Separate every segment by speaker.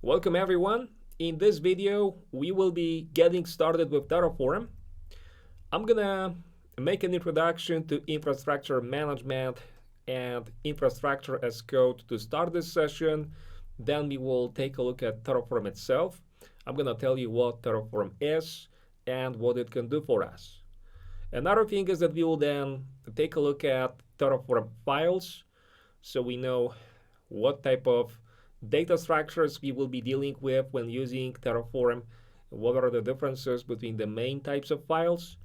Speaker 1: Welcome everyone. In this video, we will be getting started with Terraform. I'm gonna make an introduction to infrastructure management and infrastructure as code to start this session. Then we will take a look at Terraform itself. I'm gonna tell you what Terraform is and what it can do for us. Another thing is that we will then take a look at Terraform files so we know what type of data structures we will be dealing with when using Terraform, what are the differences between the main types of files,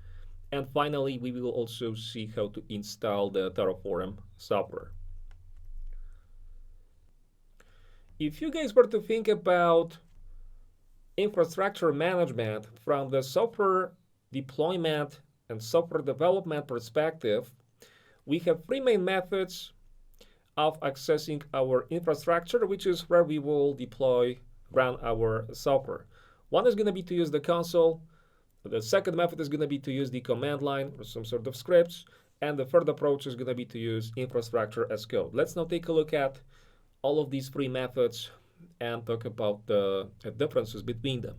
Speaker 1: and finally we will also see how to install the Terraform software. If you guys were to think about infrastructure management from the software deployment and software development perspective, we have three main methods of accessing our infrastructure, which is where we will run our software. One is going to be to use the console. The second method is going to be to use the command line or some sort of scripts. And the third approach is going to be to use infrastructure as code. Let's now take a look at all of these three methods and talk about the differences between them.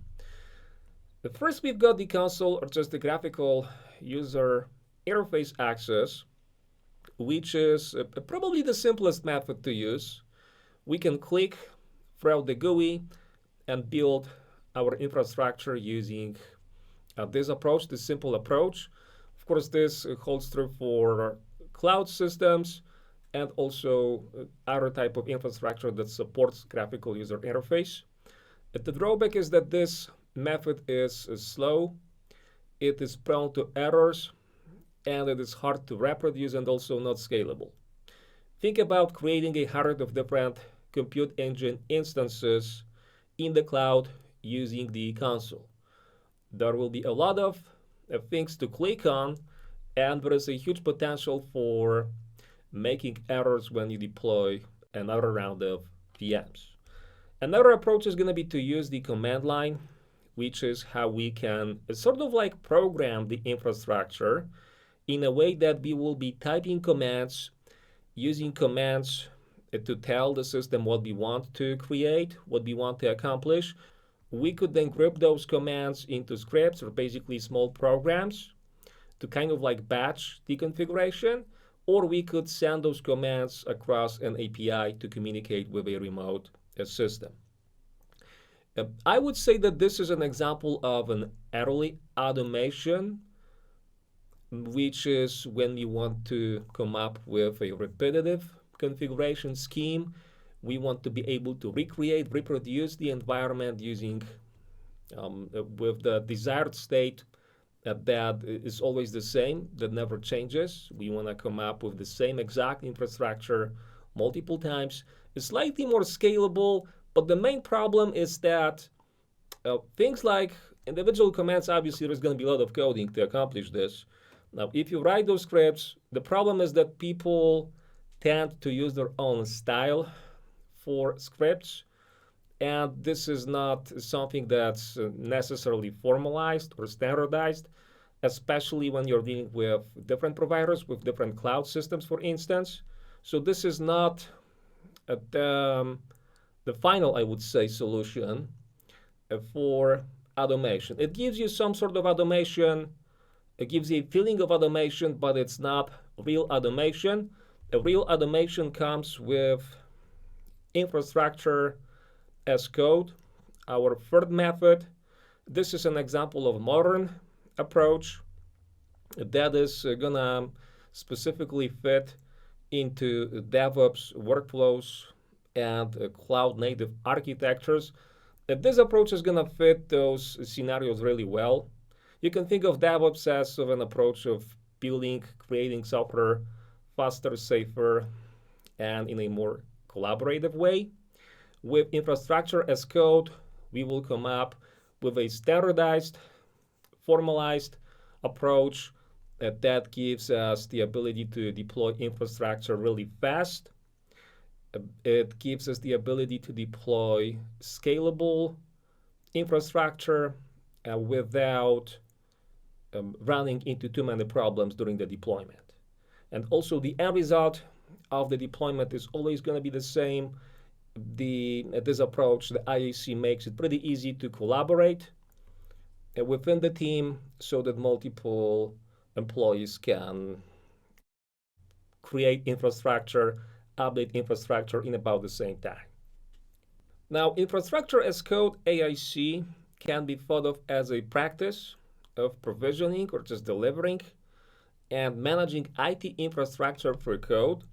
Speaker 1: First, we've got the console, or just the graphical user interface access, which is probably the simplest method to use. We can click throughout the GUI and build our infrastructure using this approach, this simple approach. Of course, this holds true for cloud systems and also other type of infrastructure that supports graphical user interface. The drawback is that this method is slow, it is prone to errors, and it is hard to reproduce and also not scalable. Think about creating 100 of different compute engine instances in the cloud using the console. There will be a lot of things to click on, and there is a huge potential for making errors when you deploy another round of VMs. Another approach is going to be to use the command line, which is how we can sort of like program the infrastructure in a way that we will be typing commands, using commands to tell the system what we want to create, what we want to accomplish. We could then group those commands into scripts or basically small programs to kind of like batch the configuration, or we could send those commands across an API to communicate with a remote system. I would say that this is an example of an early automation, which is when we want to come up with a repetitive configuration scheme. We want to be able to reproduce the environment using with the desired state that is always the same, that never changes. We want to come up with the same exact infrastructure multiple times. It's slightly more scalable, but the main problem is that things like individual commands, obviously there's going to be a lot of coding to accomplish this. Now, if you write those scripts, the problem is that people tend to use their own style for scripts, and this is not something that's necessarily formalized or standardized, especially when you're dealing with different providers, with different cloud systems, for instance. So this is not the final, I would say, solution for automation. It gives you some sort of automation. It gives you a feeling of automation, but it's not real automation. A real automation comes with infrastructure as code. Our third method, this is an example of a modern approach that is gonna specifically fit into DevOps workflows and cloud native architectures. This approach is gonna fit those scenarios really well. You can think of DevOps as sort of an approach of building, creating software faster, safer, and in a more collaborative way. With infrastructure as code, we will come up with a standardized, formalized approach that gives us the ability to deploy infrastructure really fast. It gives us the ability to deploy scalable infrastructure without running into too many problems during the deployment. And also the end result of the deployment is always going to be the same. This approach, the IaC, makes it pretty easy to collaborate within the team so that multiple employees can create infrastructure, update infrastructure in about the same time. Now, infrastructure as code, IaC, can be thought of as a practice of provisioning or just delivering and managing IT infrastructure for code,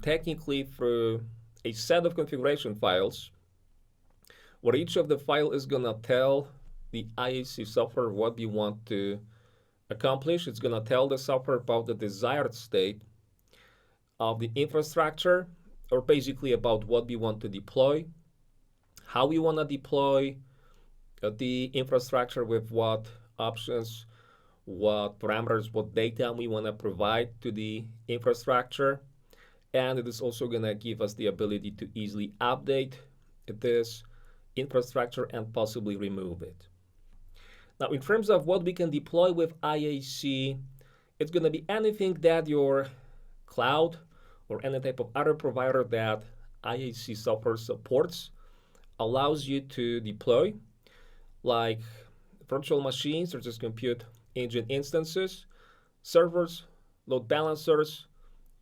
Speaker 1: technically through a set of configuration files where each of the file is going to tell the IaC software what we want to accomplish. It's going to tell the software about the desired state of the infrastructure, or basically about what we want to deploy, how we want to deploy the infrastructure, with what options, what parameters, what data we want to provide to the infrastructure. And it is also going to give us the ability to easily update this infrastructure and possibly remove it. Now, in terms of what we can deploy with IaC, it's going to be anything that your cloud or any type of other provider that IaC software supports allows you to deploy, like virtual machines or just compute engine instances, servers, load balancers,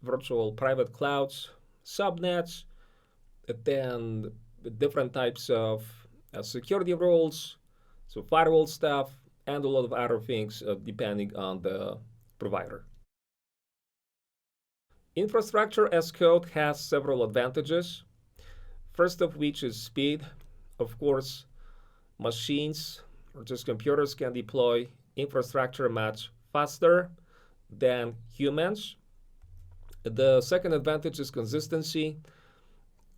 Speaker 1: virtual private clouds, subnets, then different types of security rules, so firewall stuff, and a lot of other things depending on the provider. Infrastructure as code has several advantages. First of which is speed. Of course, machines or just computers can deploy infrastructure much faster than humans. The second advantage is consistency.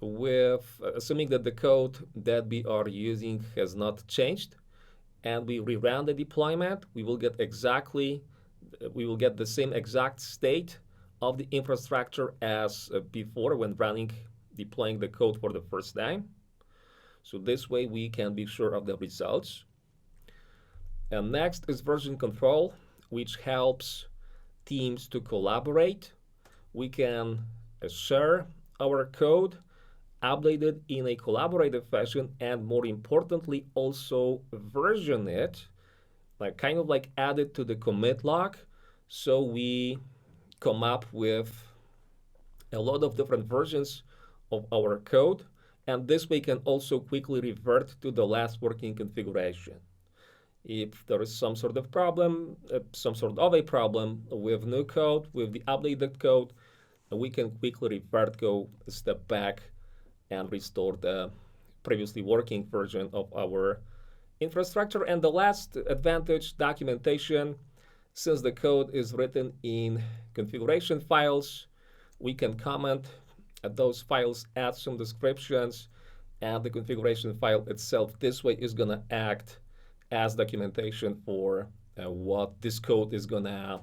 Speaker 1: With assuming that the code that we are using has not changed and we rerun the deployment, we will get the same exact state of the infrastructure as before when deploying the code for the first time. So this way we can be sure of the results. And next is version control, which helps teams to collaborate. We can share our code, update it in a collaborative fashion, and more importantly, also version it, kind of like add it to the commit log, so we come up with a lot of different versions of our code, and this way can also quickly revert to the last working configuration. If there is some sort of a problem with new code, with the updated code, we can quickly go a step back and restore the previously working version of our infrastructure. And the last advantage, documentation. Since the code is written in configuration files, we can comment at those files, add some descriptions, and the configuration file itself this way is going to act as documentation for what this code is going to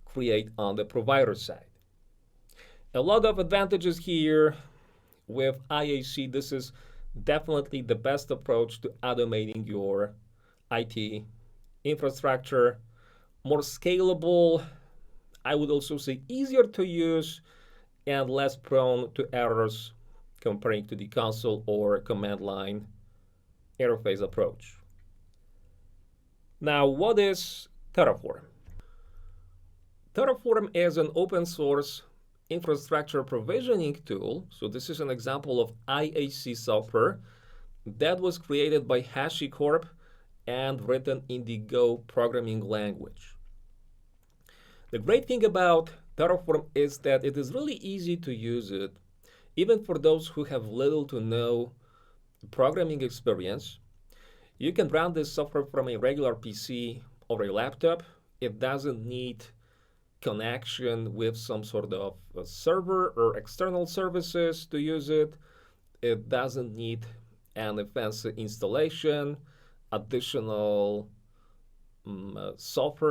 Speaker 1: create on the provider side. A lot of advantages here with IaC. This is definitely the best approach to automating your IT infrastructure. More scalable, I would also say easier to use, and less prone to errors comparing to the console or command line interface approach. Now, what is Terraform? Terraform is an open source infrastructure provisioning tool. So this is an example of IaC software that was created by HashiCorp and written in the Go programming language. The great thing about Terraform is that it is really easy to use it, even for those who have little to no programming experience. You can run this software from a regular PC or a laptop. It doesn't need connection with some sort of a server or external services to use it. It doesn't need an fancy installation, additional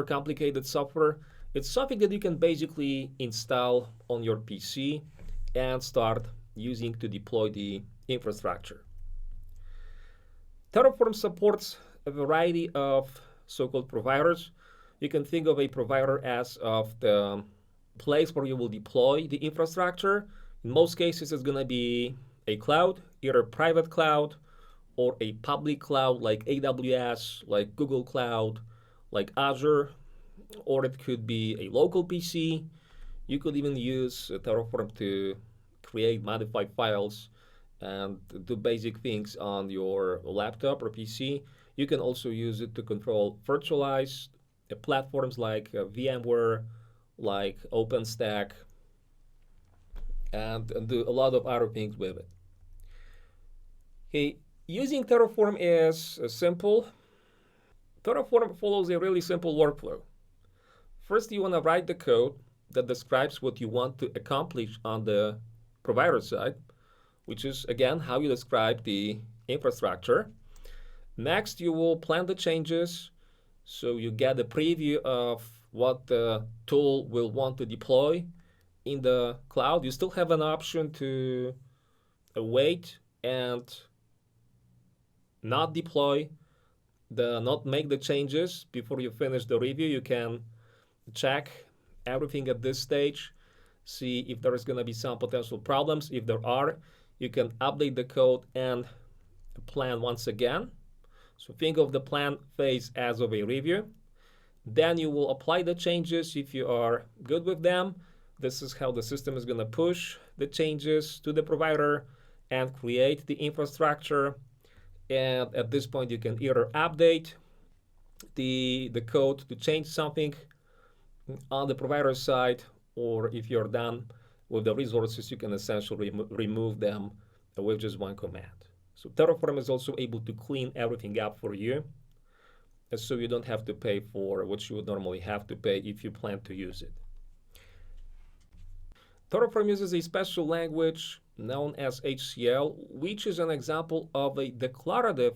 Speaker 1: complicated software. It's something that you can basically install on your PC and start using to deploy the infrastructure. Terraform supports a variety of so-called providers. You can think of a provider as of the place where you will deploy the infrastructure. In most cases, it's going to be a cloud, either private cloud or a public cloud like AWS, like Google Cloud, like Azure, or it could be a local PC. You could even use Terraform to create modified files and do basic things on your laptop or PC. You can also use it to control virtualized platforms like VMware, like OpenStack, and do a lot of other things with it. Okay, using Terraform is simple. Terraform follows a really simple workflow. First, you want to write the code that describes what you want to accomplish on the provider side, which is again how you describe the infrastructure. Next, you will plan the changes so you get a preview of what the tool will want to deploy in the cloud. You still have an option to wait and not deploy not make the changes before you finish the review. You can check everything at this stage, see if there is going to be some potential problems. If there are, you can update the code and plan once again. So think of the plan phase as of a review. Then you will apply the changes if you are good with them. This is how the system is going to push the changes to the provider and create the infrastructure. And at this point, you can either update the code to change something on the provider side, or if you're done with the resources, you can essentially remove them with just one command. So Terraform is also able to clean everything up for you, so you don't have to pay for what you would normally have to pay if you plan to use it. Terraform uses a special language known as HCL, which is an example of a declarative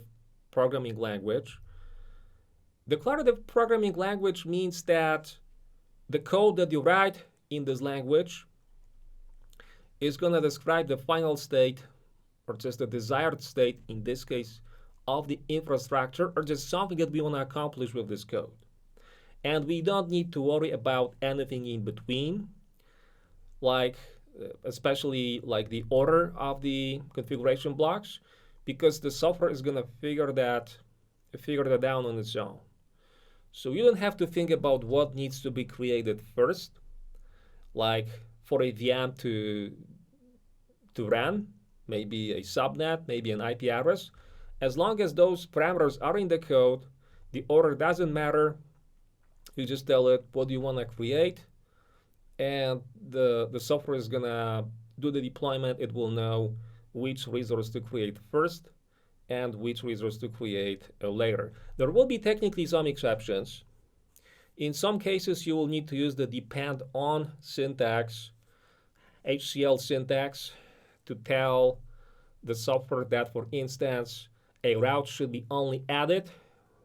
Speaker 1: programming language. Declarative programming language means that the code that you write in this language is going to describe the final state, or just the desired state in this case, of the infrastructure, or just something that we want to accomplish with this code. And we don't need to worry about anything in between, like especially like the order of the configuration blocks, because the software is going to figure that out on its own. So you don't have to think about what needs to be created first, like for a VM to run, maybe a subnet, maybe an IP address. As long as those parameters are in the code, the order doesn't matter. You just tell it what do you want to create, and the software is gonna do the deployment. It will know which resource to create first and which resource to create later. There will be technically some exceptions. In some cases, you will need to use the depend on syntax, HCL syntax, to tell the software that, for instance, a route should be only added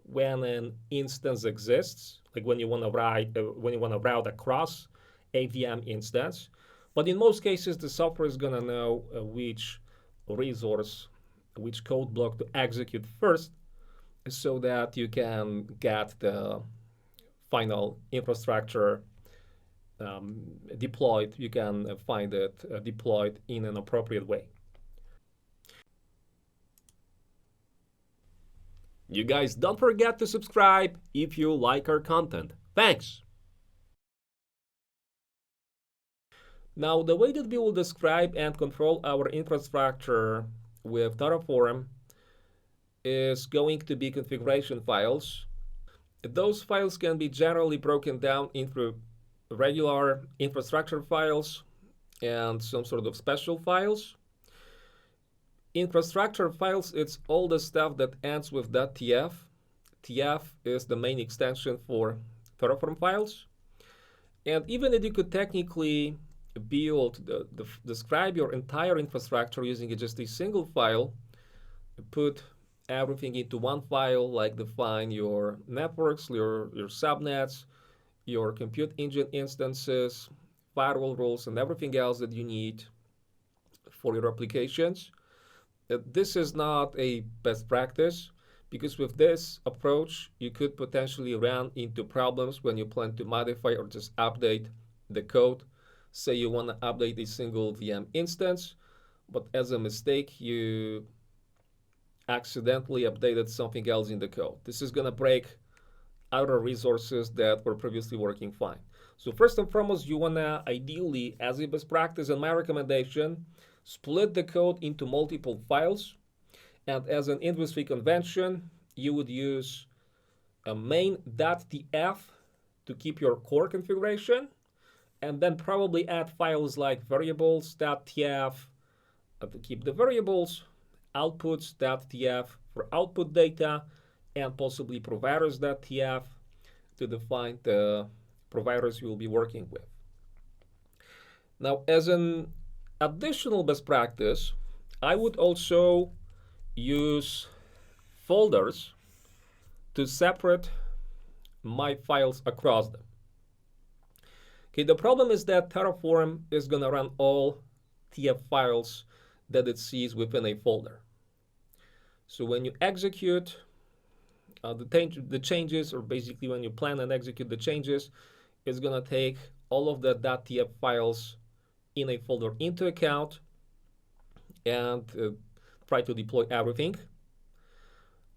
Speaker 1: when an instance exists, like when you want to route across a VM instance. But in most cases, the software is going to know which resource, which code block to execute first, so that you can get the final infrastructure deployed. You can find it deployed in an appropriate way. You guys don't forget to subscribe if you like our content. Thanks! Now, the way that we will describe and control our infrastructure with Terraform is going to be configuration files. Those files can be generally broken down into regular infrastructure files and some sort of special files. Infrastructure files, it's all the stuff that ends with .tf. TF is the main extension for Terraform files. And even if you could technically describe your entire infrastructure using just a single file, put everything into one file, like define your networks, your subnets, your compute engine instances, firewall rules, and everything else that you need for your applications. This is not a best practice, because with this approach, you could potentially run into problems when you plan to modify or just update the code. Say you want to update a single VM instance, but as a mistake, you accidentally updated something else in the code. This is going to break other resources that were previously working fine. So first and foremost, you want to ideally, as a best practice and my recommendation, split the code into multiple files. And as an industry convention, you would use a main.tf to keep your core configuration, and then probably add files like variables.tf to keep the variables, outputs.tf for output data, and possibly providers.tf to define the providers you will be working with. Now, as an additional best practice, I would also use folders to separate my files across them. Okay, the problem is that Terraform is going to run all TF files that it sees within a folder. So when you execute the changes, or basically when you plan and execute the changes, it's going to take all of the .tf files in a folder into account and try to deploy everything.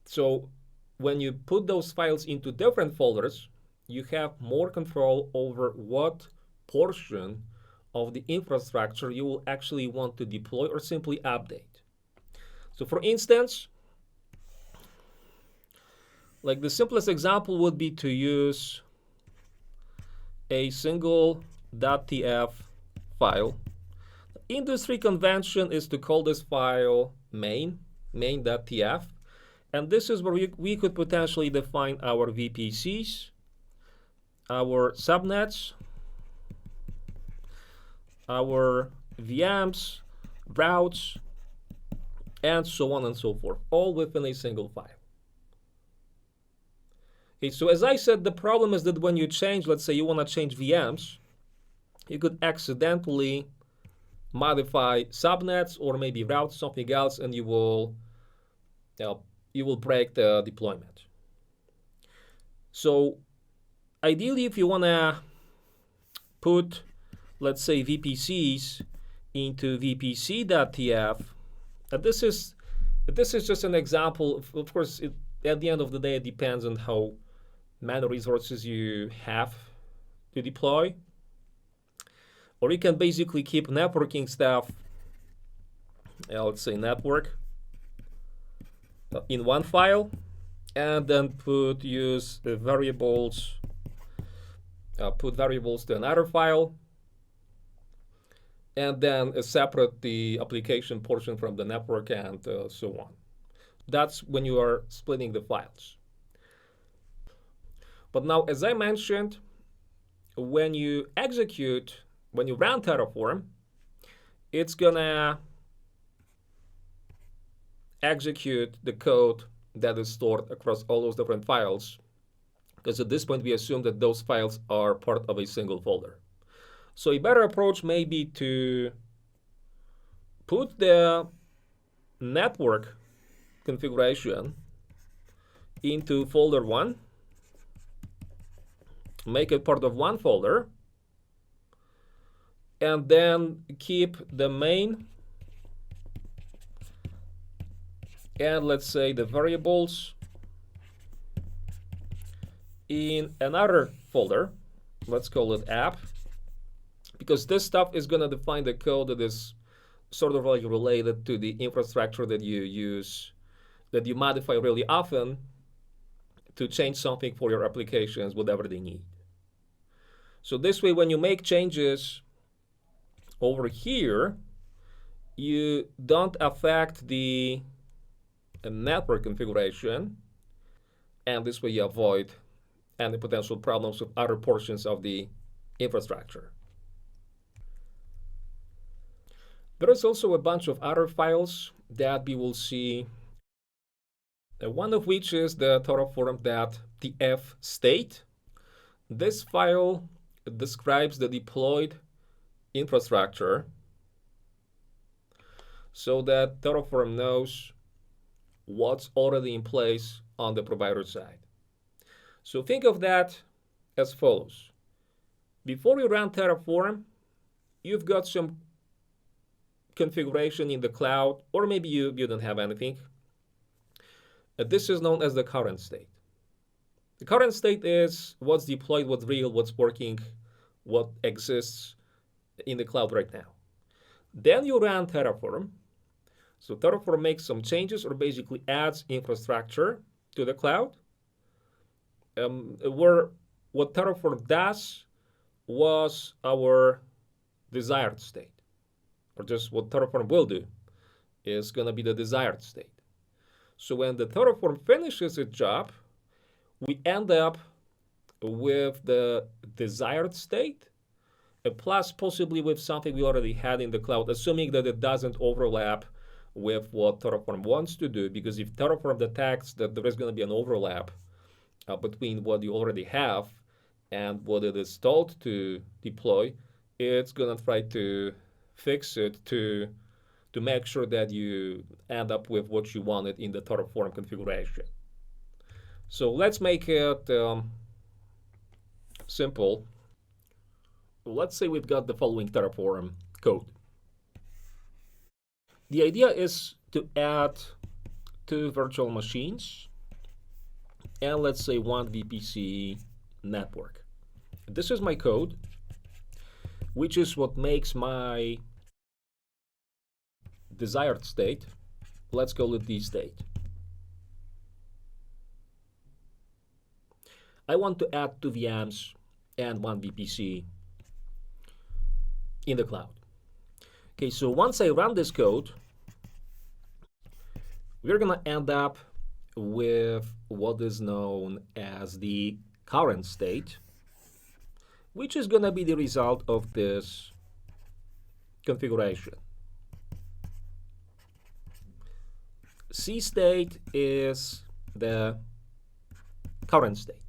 Speaker 1: So when you put those files into different folders, you have more control over what portion of the infrastructure you will actually want to deploy or simply update. So for instance, like the simplest example would be to use a single .tf file. Industry convention is to call this file main.tf, and this is where we could potentially define our VPCs, our subnets, our VMs, routes, and so on and so forth, all within a single file. Okay, so as I said, the problem is that when you change, let's say you want to change VMs, you could accidentally modify subnets or maybe route something else, and you will break the deployment. So ideally, if you want to put, let's say, VPCs into vpc.tf, this is just an example. Of course, at the end of the day, it depends on how many resources you have to deploy. Or you can basically keep networking stuff, let's say network, in one file, and then put variables to another file, and then separate the application portion from the network and so on. That's when you are splitting the files. But now, as I mentioned, when you run Terraform, it's gonna execute the code that is stored across all those different files, because at this point we assume that those files are part of a single folder. So a better approach may be to put the network configuration into folder 1, make it part of one folder, and then keep the main and, let's say, the variables in another folder. Let's call it app, because this stuff is going to define the code that is sort of like related to the infrastructure that you use, that you modify really often to change something for your applications, whatever they need. So this way, when you make changes over here, you don't affect the network configuration, and this way you avoid any potential problems with other portions of the infrastructure. There is also a bunch of other files that we will see, one of which is the Terraform.tf state. This file describes the deployed infrastructure so that Terraform knows what's already in place on the provider side. So think of that as follows. Before you run Terraform, you've got some configuration in the cloud, or maybe you don't have anything. This is known as the current state. The current state is what's deployed, what's real, what's working, what exists in the cloud right now. Then you run Terraform. So Terraform makes some changes or basically adds infrastructure to the cloud. Where what Terraform does was our desired state, or just what Terraform will do is going to be the desired state. So when the Terraform finishes its job, we end up with the desired state, plus possibly with something we already had in the cloud, assuming that it doesn't overlap with what Terraform wants to do, because if Terraform detects that there is going to be an overlap between what you already have and what it is told to deploy, it's going to try to fix it to make sure that you end up with what you wanted in the Terraform configuration. So let's make it simple. Let's say we've got the following Terraform code. The idea is to add 2 virtual machines and let's say 1 VPC network. This is my code, which is what makes my desired state. Let's call it the state. I want to add 2 VMs and 1 VPC in the cloud. Okay, so once I run this code, we're going to end up with what is known as the current state, which is going to be the result of this configuration. C state is the current state.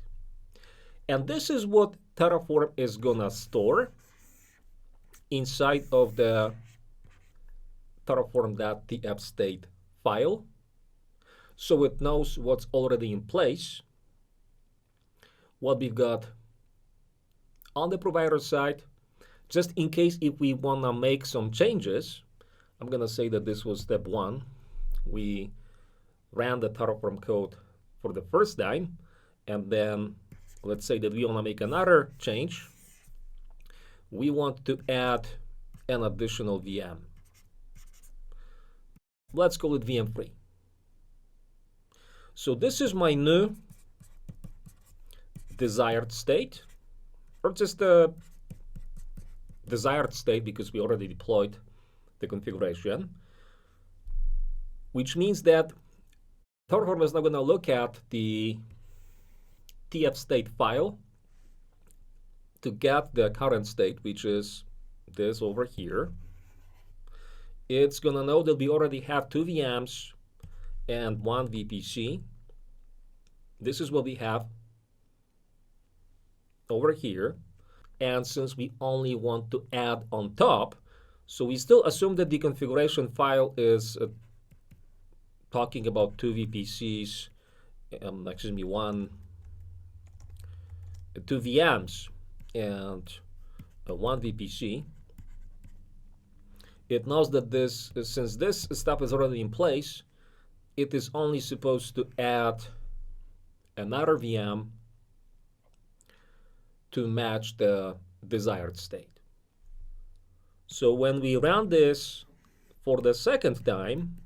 Speaker 1: And this is what Terraform is going to store inside of the terraform.tf state file. So it knows what's already in place, what we've got on the provider side, just in case if we want to make some changes. I'm going to say that this was step 1. We ran the Terraform code for the first time, and then let's say that we want to make another change. We want to add an additional VM. Let's call it VM3. So this is my new desired state, or just a desired state because we already deployed the configuration, which means that Terraform is now going to look at the TF state file to get the current state, which is this over here. It's going to know that we already have 2 VMs and 1 VPC. This is what we have over here. And since we only want to add on top, so we still assume that the configuration file is talking about 2 VPCs, 2 VMs and 1 VPC. It knows that this, since this stuff is already in place, it is only supposed to add another VM to match the desired state. So when we run this for the second time,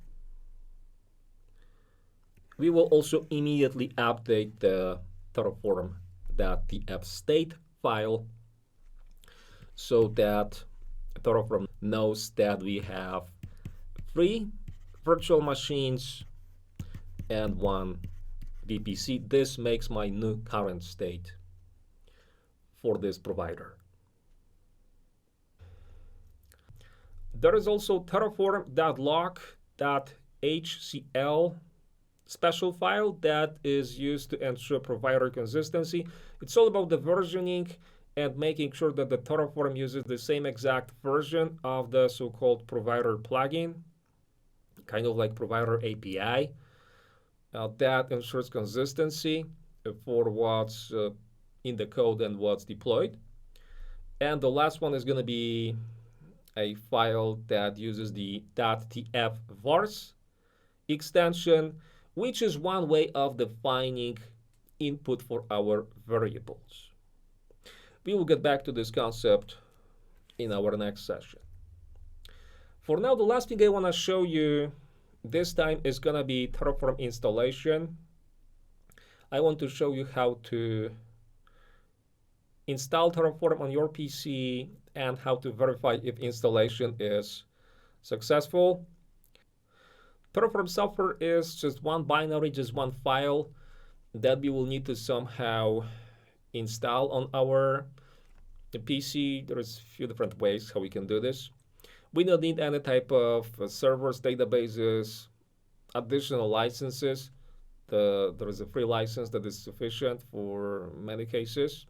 Speaker 1: we will also immediately update the terraform.tf state file so that Terraform knows that we have 3 virtual machines and 1 VPC. This makes my new current state for this provider. There is also terraform.log.hcl special file that is used to ensure provider consistency. It's all about the versioning and making sure that the Terraform uses the same exact version of the so-called provider plugin, kind of like provider API. That ensures consistency for what's in the code and what's deployed. And the last one is going to be a file that uses the .tf-vars extension, which is one way of defining input for our variables. We will get back to this concept in our next session. For now, the last thing I want to show you this time is going to be Terraform installation. I want to show you how to install Terraform on your PC and how to verify if installation is successful. Terraform software is just one binary, just one file that we will need to somehow install on our PC. There's a few different ways how we can do this. We don't need any type of servers, databases, additional licenses. There is a free license that is sufficient for many cases.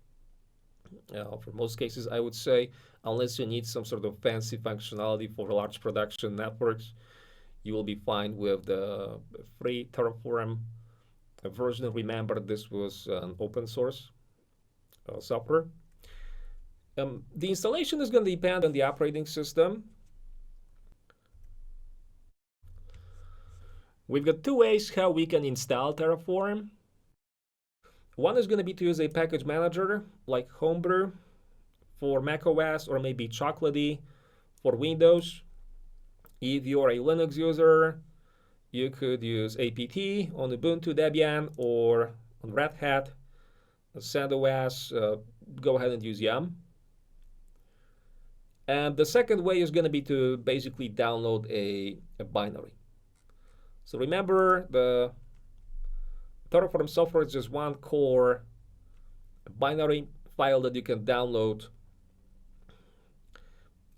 Speaker 1: For most cases, I would say, unless you need some sort of fancy functionality for large production networks, you will be fine with the free Terraform version. Remember, this was an open source software. The installation is going to depend on the operating system. We've got two ways how we can install Terraform. One is going to be to use a package manager like Homebrew for macOS or maybe Chocolatey for Windows. If you're a Linux user, you could use apt on Ubuntu Debian or on Red Hat, CentOS. Go ahead and use Yum. And the second way is going to be to basically download a binary. So remember, the Terraform software is just one core binary file that you can download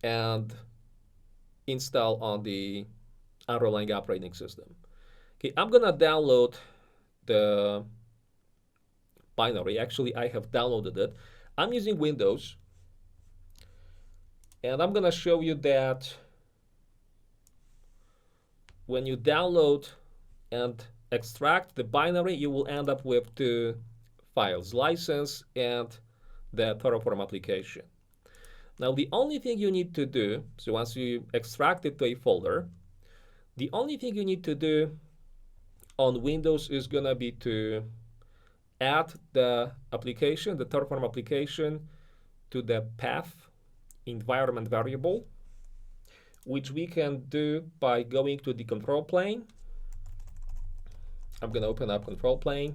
Speaker 1: and install on the underlying operating system. Okay, I'm gonna download the binary. Actually, I have downloaded it. I'm using Windows, and I'm gonna show you that when you download and extract the binary, you will end up with two files, license and the Terraform application. Now, the only thing you need to do, so once you extract it to a folder, the only thing you need to do on Windows is going to be to add the application, the Terraform application, to the path environment variable, which we can do by going to the control plane. I'm going to open up control plane.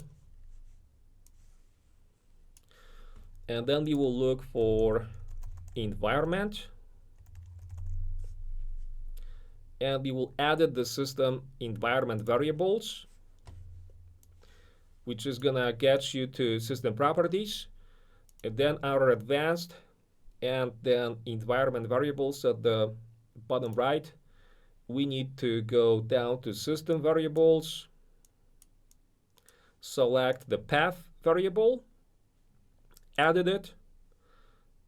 Speaker 1: And then we will look for environment. And we will add the system environment variables, which is going to get you to system properties, and then our advanced, and then environment variables at the bottom right. We need to go down to system variables, select the path variable, added it,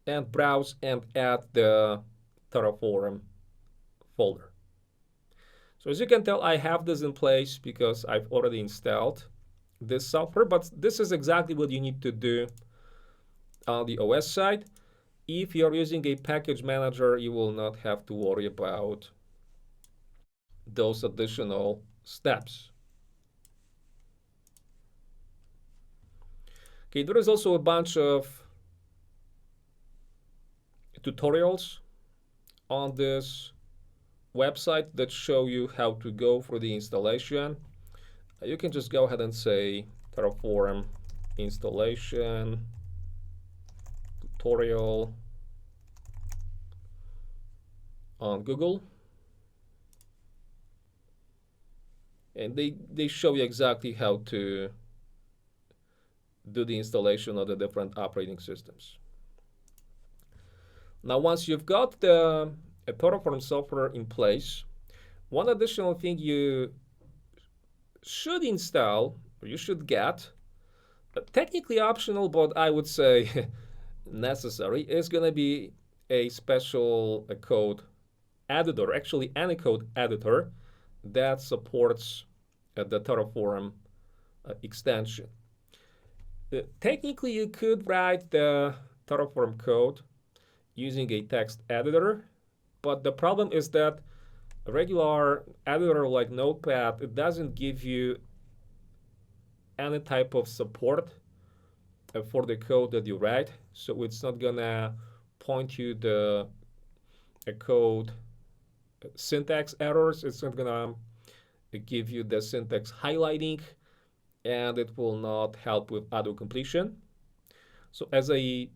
Speaker 1: and browse and add the Terraform folder. So as you can tell, I have this in place because I've already installed this software, but this is exactly what you need to do on the OS side. If you're using a package manager, you will not have to worry about those additional steps. Okay, there is also a bunch of tutorials on this website that show you how to go for the installation. You can just go ahead and say Terraform installation tutorial on Google, and they show you exactly how to do the installation of the different operating systems. Now, once you've got the Terraform software in place, one additional thing you should install, or you should get, technically optional, but I would say necessary, is going to be a special code editor, actually any code editor that supports the Terraform extension. Technically, you could write the Terraform code using a text editor, but the problem is that a regular editor like Notepad, it doesn't give you any type of support for the code that you write. So it's not gonna point you the code syntax errors. It's not gonna give you the syntax highlighting, and it will not help with auto completion. So as a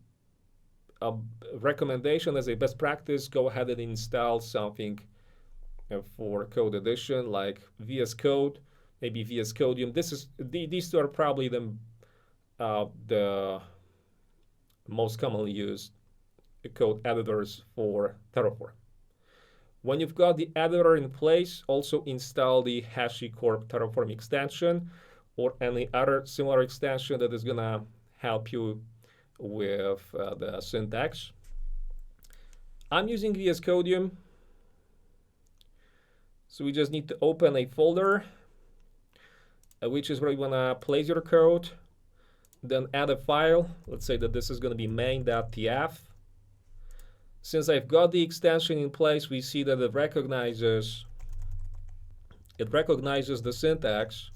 Speaker 1: recommendation, as a best practice, go ahead and install something for code edition like VS Code, maybe VS Codium. These two are probably the most commonly used code editors for Terraform. When you've got the editor in place, also install the HashiCorp Terraform extension or any other similar extension that is gonna help you with the syntax. I'm using VS Codium. So we just need to open a folder, which is where you wanna place your code. Then add a file. Let's say that this is gonna be main.tf. Since I've got the extension in place, we see that it recognizes the syntax.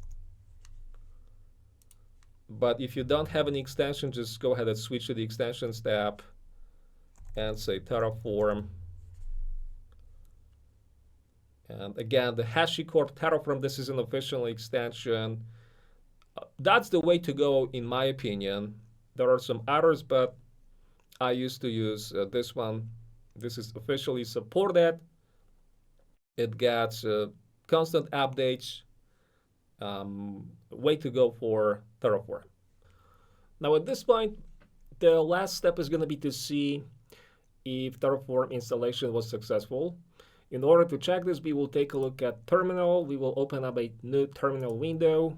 Speaker 1: But if you don't have any extension, just go ahead and switch to the extensions tab and say Terraform. And again, the HashiCorp Terraform, this is an official extension. That's the way to go, in my opinion. There are some others, but I used to use this one. This is officially supported. It gets constant updates. Way to go for Terraform. Now at this point, the last step is going to be to see if Terraform installation was successful. In order to check this, we will take a look at terminal. We will open up a new terminal window,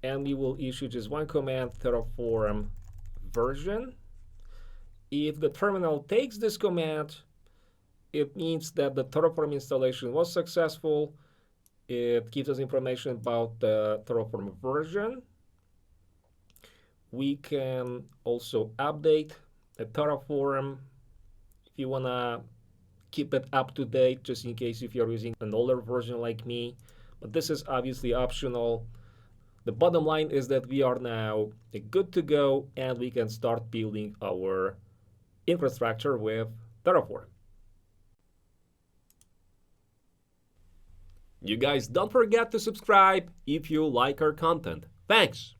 Speaker 1: and we will issue just one command, Terraform version. If the terminal takes this command, it means that the Terraform installation was successful. It gives us information about the Terraform version. We can also update the Terraform if you want to keep it up to date, just in case if you're using an older version like me. But this is obviously optional. The bottom line is that we are now good to go, and we can start building our infrastructure with Terraform. You guys don't forget to subscribe if you like our content. Thanks!